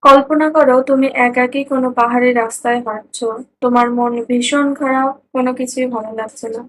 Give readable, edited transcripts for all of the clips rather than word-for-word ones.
কল্পনা করো তুমি একাকী কোনো পাহাড়ি রাস্তায় হাঁটছো। তোমার মন ভীষণ খারাপ, কোনো কিছুই ভালো লাগছে না।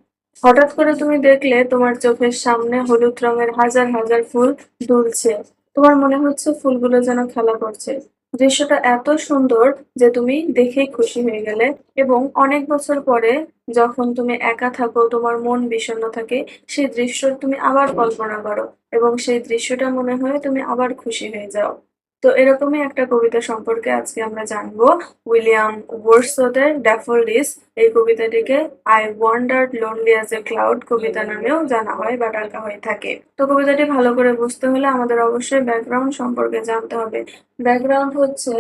হঠাৎ করে তুমি দেখলে তোমার চোখের সামনে হলুদ রঙের হাজার হাজার ফুল দুলছে। তোমার মনে হচ্ছে ফুলগুলো যেন খেলা করছে। দৃশ্যটা এত সুন্দর যে তুমি দেখেই খুশি হয়ে গেলে। এবং অনেক বছর পরে যখন তুমি একা থাকো, তোমার মন বিষণ্ণ থাকে, সেই দৃশ্য তুমি আবার কল্পনা করো এবং সেই দৃশ্যটা মনে হয় তুমি আবার খুশি হয়ে যাও। তো এরকমই একটা কবিতা সম্পর্কে আজকে আমরা জানবো। উইলিয়াম ওয়ার্ডসওয়ার্থের ড্যাফোডিলস এই কবিতাটিকে I wandered lonely as a cloud কবিতা নামেও জানা হয় বা ডাকা হয়ে থাকে। তো কবিতাটি ভালো করে বুঝতে হলে আমাদের অবশ্যই ব্যাকগ্রাউন্ড সম্পর্কে জানতে হবে। ব্যাকগ্রাউন্ড হচ্ছে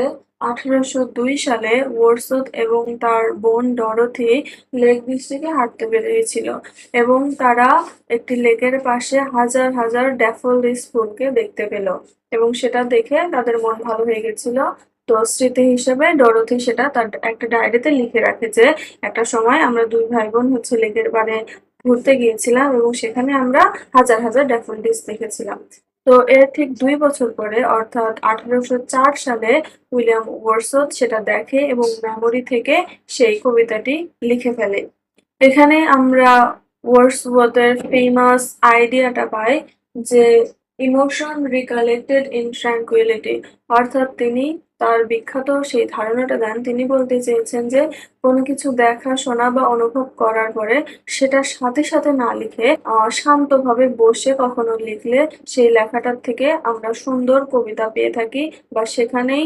1802 সালে ওয়ার্ডসওয়ার্থ এবং তার বোন ডরোথি লেক ডিস্ট্রিক্টে হাঁটতে বেরিয়েছিল এবং তারা একটি লেকের পাশে হাজার হাজার ড্যাফোডিলস ফুলকে দেখতে পেল এবং সেটা দেখে তাদের মন ভালো হয়ে গেছিল। তো স্মৃতি হিসেবে ডরোথি সেটা তার একটা ডায়েরিতে লিখে রাখে যে একটা সময় আমরা দুই ভাই বোন হচ্ছে লেকের পাড়ে ঘুরতে গিয়েছিলাম এবং সেখানে আমরা হাজার হাজার ড্যাফোডিলস দেখেছিলাম। তো এর ঠিক 2 বছর পরে অর্থাৎ 1804 সালে উইলিয়াম ওয়ার্ডসওয়ার্থ সেটা দেখে এবং মেমোরি থেকে সেই কবিতাটি লিখে ফেলে। এখানে আমরা ওয়ার্ডসওয়ার্থের ফেমাস আইডিয়াটা পাই যে ইমোশন রিকালেক্টেড ইন ট্র্যাঙ্কুইলিটি, অর্থাৎ তিনি তার বিখ্যাত সেই ধারণাটা দেন। তিনি বলতে চেয়েছেন যে কোনো কিছু দেখা শোনা বা অনুভব করার পরে সেটা সাথে সাথে না লিখে শান্তভাবে বসে কখনো লিখলে সেই লেখাটার থেকে আমরা সুন্দর কবিতা পেয়ে থাকি বা সেখানেই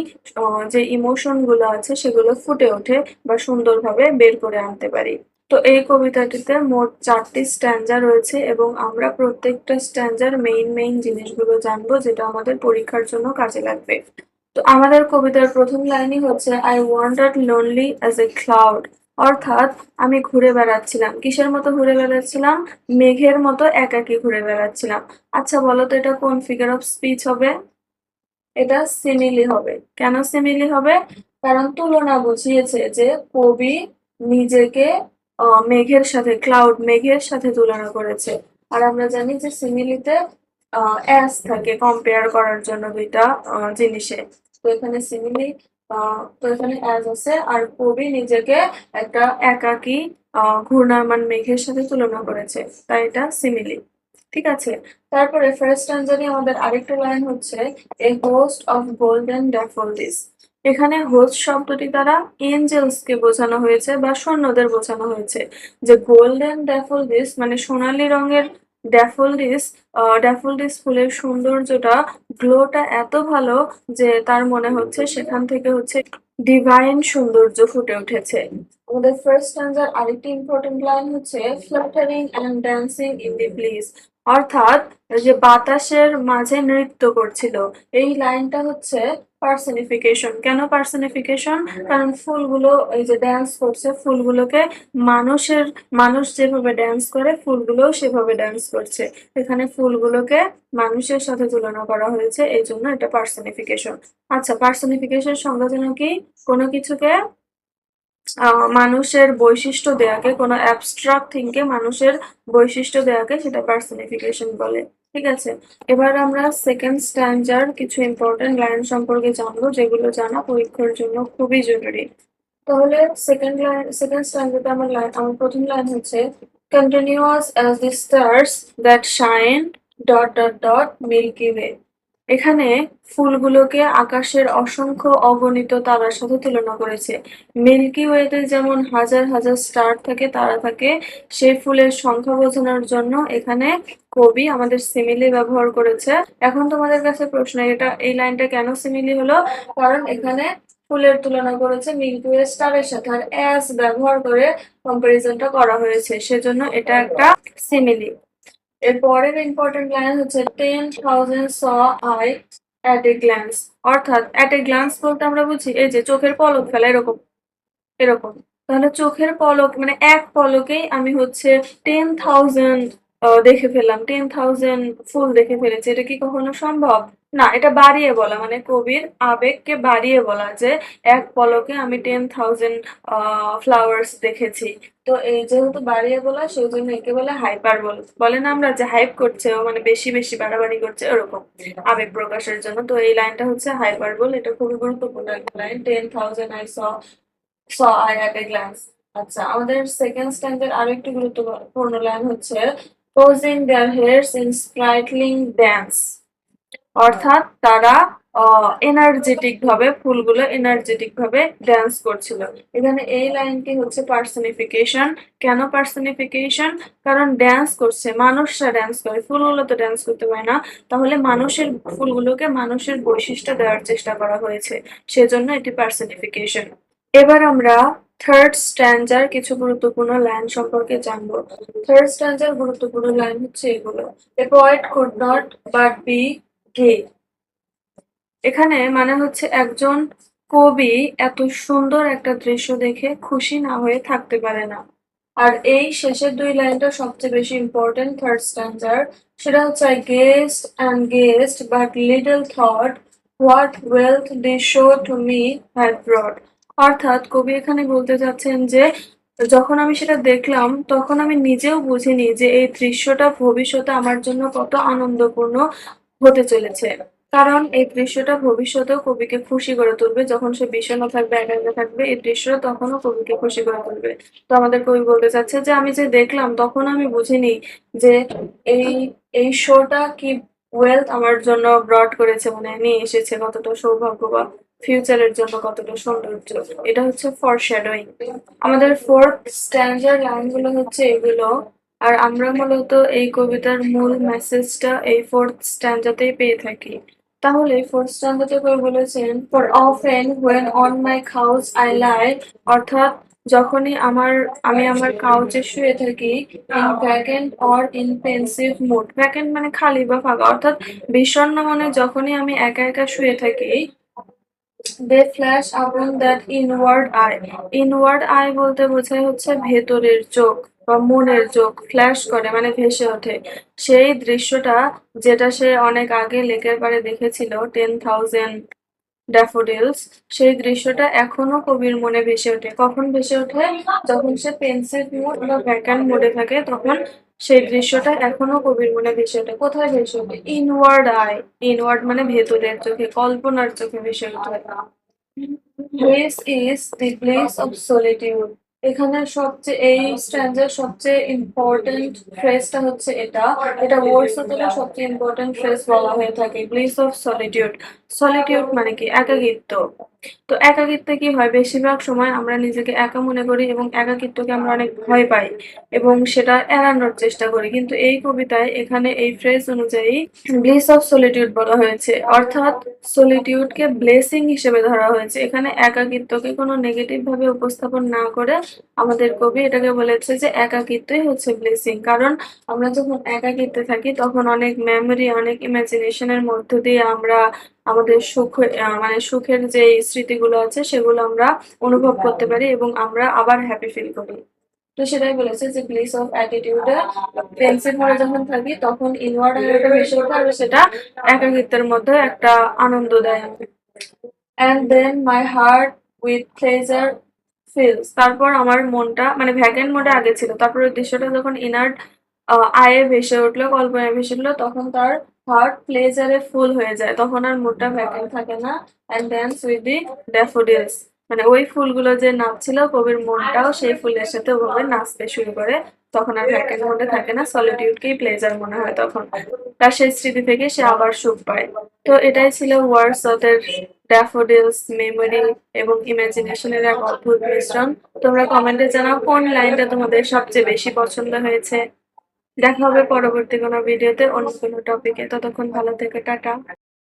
যে ইমোশন গুলো আছে সেগুলো ফুটে ওঠে বা সুন্দরভাবে বের করে আনতে পারি। তো এই কবিতাটিতে মোট 4টি স্ট্যাঞ্জা রয়েছে এবং আমরা প্রত্যেকটা স্ট্যাঞ্জার মেইন জিনিসগুলো জানবো যেটা আমাদের পরীক্ষার জন্য কাজে লাগবে। তো আমাদের কবিতার প্রথম লাইনই হচ্ছে I wandered lonely as a cloud, অর্থাৎ আমি ঘুরে বেড়াচ্ছিলাম। কিসের মতো ঘুরে বেড়াচ্ছিলাম? মেঘের মতো একাকী ঘুরে বেড়াচ্ছিলাম। আচ্ছা বলো তো এটা কোন ফিগার অফ স্পিচ হবে? এটা সিমিলি হবে। কেন সিমিলি হবে? কারণ তুলনা বুঝিয়েছে যে কবি নিজেকে মেঘের সাথে, ক্লাউড মেঘের সাথে তুলনা করেছে। আর আমরা জানি যে সিমিলিতে অ্যাজ থাকে কম্পেয়ার করার জন্য দুইটা জিনিসে। তো এখানে সিমিলি, তো এখানে অ্যাজ আছে আর কবি নিজেকে একটা একাকী ঘূর্ণায়মান মেঘের সাথে তুলনা করেছে, তাই এটা সিমিলি। ঠিক আছে। তারপরে ফার্স্ট স্ট্যান্জারে আমাদের আরেকটা লাইন হচ্ছে এ হোস্ট অফ গোল্ডেন ড্যাফোডিলস। এখানে হোস্ট শব্দটি দ্বারা এঞ্জেলস কে বোঝানো হয়েছে বা সৈন্যদের বোঝানো হয়েছে। যে গোল্ডেন ড্যাফোডিলস মানে সোনালী রঙের ড্যাফোডিলস, ড্যাফোডিলস ফুলের সৌন্দর্যটা, গ্লোটা এত ভালো যে তার মনে হচ্ছে সেখান থেকে হচ্ছে ডিভাইন সৌন্দর্য ফুটে উঠেছে। আমাদের ফার্স্ট স্ট্যান্জার আরেকটি ইম্পর্টেন্ট লাইন হচ্ছে flattering and dancing in the ব্লিজ, অর্থাৎ যে বাতাসের মাঝে নৃত্য করছিল। এই লাইনটা হচ্ছে পার্সনিফিকেশন। কেন পার্সনিফিকেশন? কারণ ফুলগুলো এই যে ড্যান্স করছে, ফুলগুলোকে মানুষ যেভাবে ড্যান্স করে ফুলগুলোও সেভাবে ড্যান্স করছে। এখানে ফুলগুলোকে মানুষের সাথে তুলনা করা হয়েছে, এই জন্য এটা পার্সনিফিকেশন। আচ্ছা, পার্সনিফিকেশন সংজ্ঞা যেন কি? কোনো কিছুকে মানুষের বৈশিষ্ট্য দেয়াকে, কোনো অ্যাবস্ট্রাক্ট থিংকে মানুষের বৈশিষ্ট্য দেয়াকে সেটা পার্সনিফিকেশন বলে। ঠিক আছে। এবার আমরা সেকেন্ড স্ট্যান্ডার কিছু ইম্পর্টেন্ট লাইন সম্পর্কে জানবো যেগুলো জানা পরীক্ষার জন্য খুবই জরুরি। তাহলে সেকেন্ড স্ট্যান্ডার্ডে আমার প্রথম লাইন হচ্ছে continuous as the stars that shine dot dot dot milky way. এখানে ফুলগুলোকে আকাশের অসংখ্য অগণিত তারার সাথে তুলনা করেছে। মিল্কি ওয়েতে যেমন হাজার হাজার স্টার থাকে, তারা থাকে, সেই ফুলের সংখ্যা বোঝানোর জন্য এখানে কবি আমাদের সিমিলি ব্যবহার করেছে। এখন তোমাদের কাছে প্রশ্ন, এটা এই লাইনটা কেন সিমিলি হলো? কারণ এখানে ফুলের তুলনা করেছে মিল্কি ওয়ে স্টারের সাথে আর অ্যাজ ব্যবহার করে কম্পারিজনটা করা হয়েছে, সেজন্য এটা একটা সিমিলি। এর পরের ইম্পর্টেন্ট লাইন হচ্ছে 10,000 saw I at a glance, অর্থাৎ at a glance বলতে আমরা বুঝি এই যে চোখের পলক ফেলা, এরকম এরকম। তাহলে চোখের পলক মানে এক পলকেই আমি হচ্ছে 10,000 দেখে ফেললাম, 10,000 ফুল দেখে ফেলেছি। এটা কি কখনো সম্ভব? না, এটা বাড়িয়ে বলা মানে কবির আবেগকে বাড়িয়ে বলা যে এক পলকে আমি 10,000 ফ্লাওয়ার্স দেখেছি। তো এই যেহেতু বাড়িয়ে বলা সেই জন্য একে বলে হাইপার বলে না আমরা যে হাইপ করছে ও মানে বেশি বেশি বাড়াবাড়ি করছে ওরকম আবেগ প্রকাশের জন্য। তো এই লাইনটা হচ্ছে হাইপারবোল, এটা খুবই গুরুত্বপূর্ণ একটা line. 10,000 I saw I at a glance. আচ্ছা, আমাদের সেকেন্ড স্ট্যান্ডার্ড আরো একটি গুরুত্বপূর্ণ লাইন হচ্ছে posing their hairs in sprightling dance, অর্থাৎ তারা এনার্জেটিক ভাবে ফুলগুলো এনার্জেটিক ভাবে ড্যান্স করছিল। এখানে এই লাইনটি হচ্ছে পার্সনিফিকেশন। কেন পার্সনিফিকেশন? কারণ ড্যান্স করছে, মানুষরা ড্যান্স করে, ফুলগুলো তো ড্যান্স করতে পারে না। তাহলে মানুষের ফুলগুলোকে মানুষের বৈশিষ্ট্য দেওয়ার চেষ্টা করা হয়েছে, সেজন্য এটি পার্সনিফিকেশন। এবার আমরা থার্ড স্ট্যান্জার কিছু গুরুত্বপূর্ণ লাইন সম্পর্কে জানবো। থার্ড স্ট্যান্জার গুরুত্বপূর্ণ লাইন হচ্ছে এগুলো: a poet could not but be gay. এখানে মানে হচ্ছে একজন কবি এত সুন্দর একটা দৃশ্য দেখে খুশি না হয়ে থাকতে পারে না। আর এই শেষের দুই লাইনটা সবচেয়ে বেশি ইম্পর্টেন্ট থার্ড স্ট্যান্জার। সেটা হচ্ছে I guessed and guest but little thought what wealth the show to me had ব্রট। অর্থাৎ কবি এখানে বলতে চাচ্ছেন যে যখন আমি সেটা দেখলাম তখন আমি নিজেও বুঝিনি যে এই দৃশ্যটা ভবিষ্যতে আমার জন্য কত আনন্দপূর্ণ হতে চলেছে। কারণ এই দৃশ্যটা ভবিষ্যতেও কবিকে খুশি করে তুলবে। যখন সে বিষণ্ণ থাকবে, একা একা থাকবে, এই দৃশ্যটা তখনও কবিকে খুশি করে তুলবে। তো আমাদের কবি বলতে চাচ্ছে যে আমি যে দেখলাম তখন আমি বুঝিনি যে এই এই শোটা কি ওয়েলথ আমার জন্য ব্রড করেছে, মানে নিয়ে এসেছে কতটা সৌভাগ্য বা ফিউচারের জন্য কতটা সৌন্দর্য। এটা হচ্ছে ফরশ্যাডোয়িং। আমাদের ফোর্থ স্ট্যান্ডার্ড লাইনগুলো হচ্ছে এগুলো। আর আমরা মূলত এই কবিতার মূল মেসেজটা এই ফোর্থ স্ট্যান্ডাতেই পেয়ে থাকি। তাহলে ফোর্থ স্ট্যান্ডাতে কবি বলেছেন for often when on my couch I lie, অর্থাৎ যখনই আমি আমার কাউচে শুয়ে থাকি, in vacant or in pensive mood. Vacant মানে খালি বা ফাঁকা, অর্থাৎ বিষণ্ণ মনে যখনই আমি একা একা শুয়ে থাকি, দে ফ্ল্যাশ আপন that inward I. Inward I বলতে বোঝায় হচ্ছে ভেতরের চোখ বা মনের চোখ, ফ্ল্যাশ করে মানে ভেসে ওঠে সেই দৃশ্যটা যেটা সে অনেক আগে লেকের পাড়ে দেখেছিল, 10,000 ড্যাফোডিলস। সেই দৃশ্যটা এখনো কবির মনে ভেসে ওঠে। কখন ভেসে ওঠে? যখন সে পেন্সিভ মুড বা ভ্যাকান্ট মুডে থাকে তখন সেই দৃশ্যটা এখনো কবির মনে ভেসে ওঠে। কোথায় ভেসে ওঠে? Inward I. ইনওয়ার্ড মানে ভেতরের চোখে, কল্পনার চোখে ভেসে ওঠে। This is the place of solitude. এখানে সবচেয়ে এই স্ট্যান্ডার সবচেয়ে ইম্পর্টেন্ট ফ্রেজটা হচ্ছে এটা। এটা ওয়ার্ডস থেকে সবচেয়ে ইম্পর্টেন্ট ফ্রেজ বলা হয়ে থাকে, প্লেস অফ সলিটিউড। সলিটিউড মানে কি? একাকিত্ব। তো একাকিত্বে কি হয়? বেশিরভাগ সময় আমরা নিজেকে একা মনে করি এবং একাকিত্বকে আমরা অনেক ভয় পাই এবং সেটা এড়ানোর চেষ্টা করি। কিন্তু এই কবিতায় এখানে এই ফ্রেজ অনুযায়ী ব্লিস অফ সলিটিউড বলা হয়েছে, অর্থাৎ সলিটিউডকে ব্লেসিং হিসেবে ধরা হয়েছে। এখানে একাকিত্বকে কোনো নেগেটিভ ভাবে উপস্থাপন না করে আমাদের কবি এটাকে বলেছে যে একাকিত্বই হচ্ছে ব্লেসিং। কারণ আমরা যখন একাকিত্বে থাকি তখন অনেক মেমোরি, অনেক ইমাজিনেশনের মধ্য দিয়ে আমরা আমাদের মানে সুখের যে স্মৃতিগুলো আছে সেগুলো আমরা অনুভব করতে পারি এবং আমরা আবার হ্যাপি ফিল করি। তো সেটাই বলেছে যে প্লেস অফ অ্যাটিটিউডে পেন্সিভ মোডে যখন থাকি তখন ইনওয়ার্ড আইটা বেশি ওঠে আর সেটা একাকিত্বের মধ্যে একটা আনন্দ দেয়। And then my heart with pleasure fills. তারপর আমার মনটা মানে ভ্যাকেন্ট মোডে আগে ছিল, তারপর ওই দৃশ্যটা যখন ইনার্ট আয়ে ভেসে উঠলো, কল্পনায় ভেসে উঠলো, তখন তার হার্ট প্লেজারে ফুল হয়ে যায়, তখন আর মুডটা ভ্যাকেন্ট থাকে না। And dance with the daffodils, মানে ওই ফুলগুলো যে নাচছিল কবির মনটাও সেই ফুলের সাথে ওভাবে নাচতে শুরু করে। তখন আর ভ্যাকেন্ট মনে থাকে না, সলিটিউডকেই প্লেজার মনে হয় তখন। তার সেই স্মৃতি থেকে সে আবার সুখ পায়। তো এটাই ছিল ওয়ার্ডসওয়ার্থের ড্যাফোডিলস, মেমোরি এবং ইমাজিনেশনের এক অদ্ভুত মিশ্রণ। তোমরা কমেন্টে জানাও কোন লাইনটা তোমাদের সবচেয়ে বেশি পছন্দ হয়েছে। দেখা হবে পরবর্তী কোনো ভিডিওতে অন্য কোনো টপিকে। ততক্ষণ ভালো থেকে টাটা।